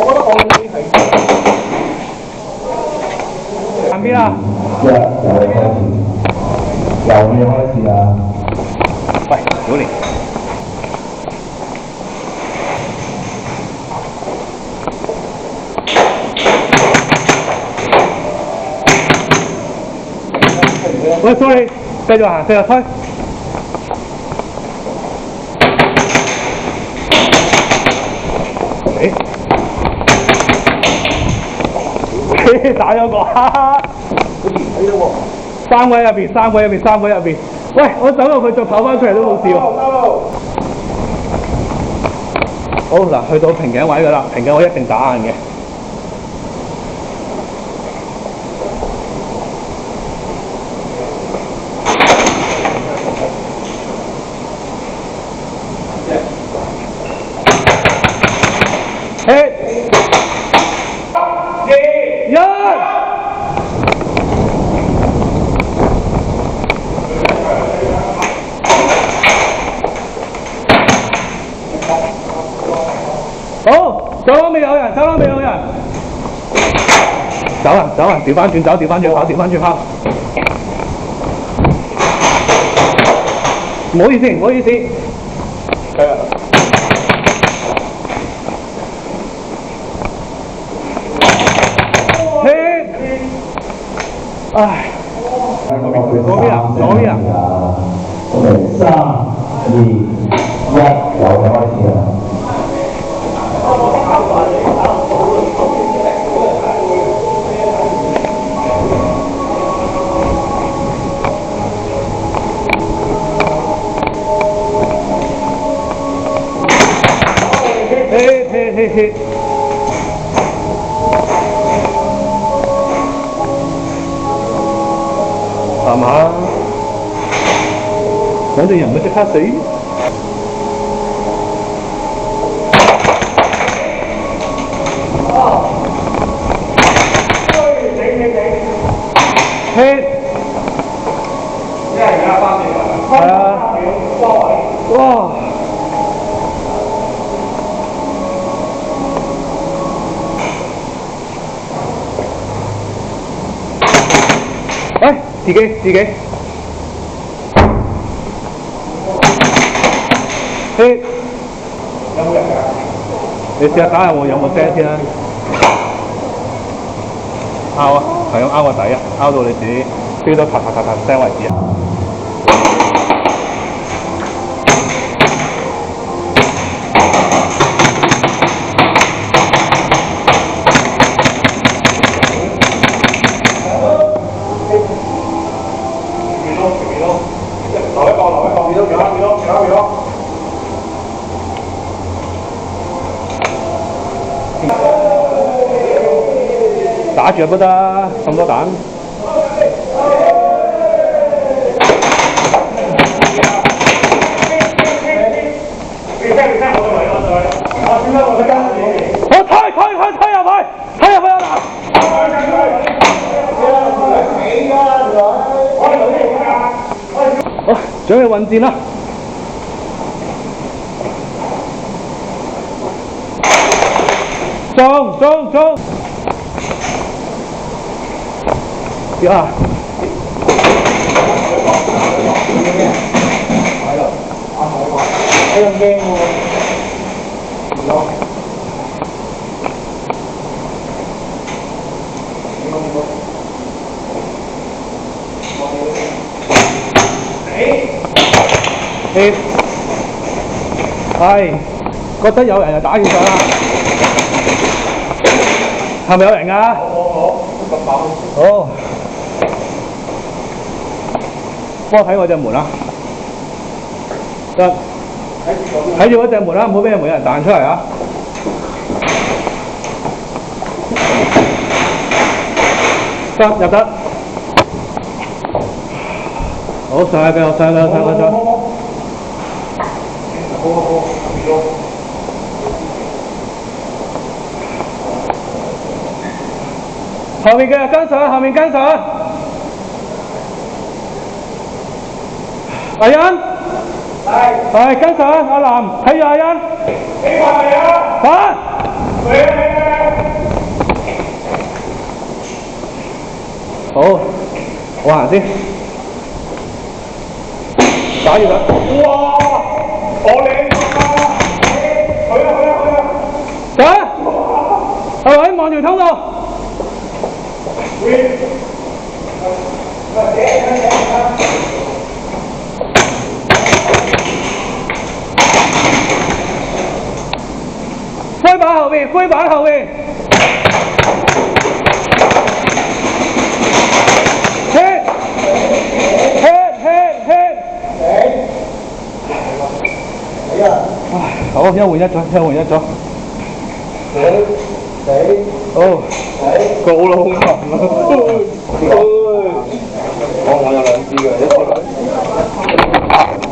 我覺得我已經係近邊啊？由你開始啊！喂，小年。喂 ，sorry， 繼續行，繼續推。打咗個，好似唔睇到喎。三位入邊，三位入邊，三位入邊。喂，我走入去再跑翻出嚟都冇事喎。好嗱，去到瓶頸位㗎啦，瓶頸位一定打硬嘅。走廊未有人，走廊未有人。走啊走啊，調翻轉走，調翻轉跑，調翻轉跑。唔好意思，唔好意思。係啊。唉。左邊啊，左邊啊。3、2、1，由你開始啦。嘿，係嘛？我哋人咪即刻死。嘿，係啊，哇！喂，自己。嘿，有冇人㗎？你試下打下我有冇聲先啦。拗啊，係咁拗個底啊，拗到你自己飛到咔聲為止啊。打住都得，咁多彈。我推入去啊！好，準備運戰啦！中！呀！你咁驚喎？係，覺得有人就打起上啦。係咪有人㗎？好。幫我睇我隻門啦，得，睇住嗰隻門啦，唔好俾人彈出嚟啊！得，入得，好，上，後面嘅跟上。阿欣，係跟上阿南，睇住阿欣。幾快啊？嚇！好，我行先。打住佢。哇！我靚啊！去啊！係咪望條通道？揮板後邊，揮板後邊。hit，好，一換一咗，一換一咗。好，告啦，好難啊！我有兩支嘅，一支。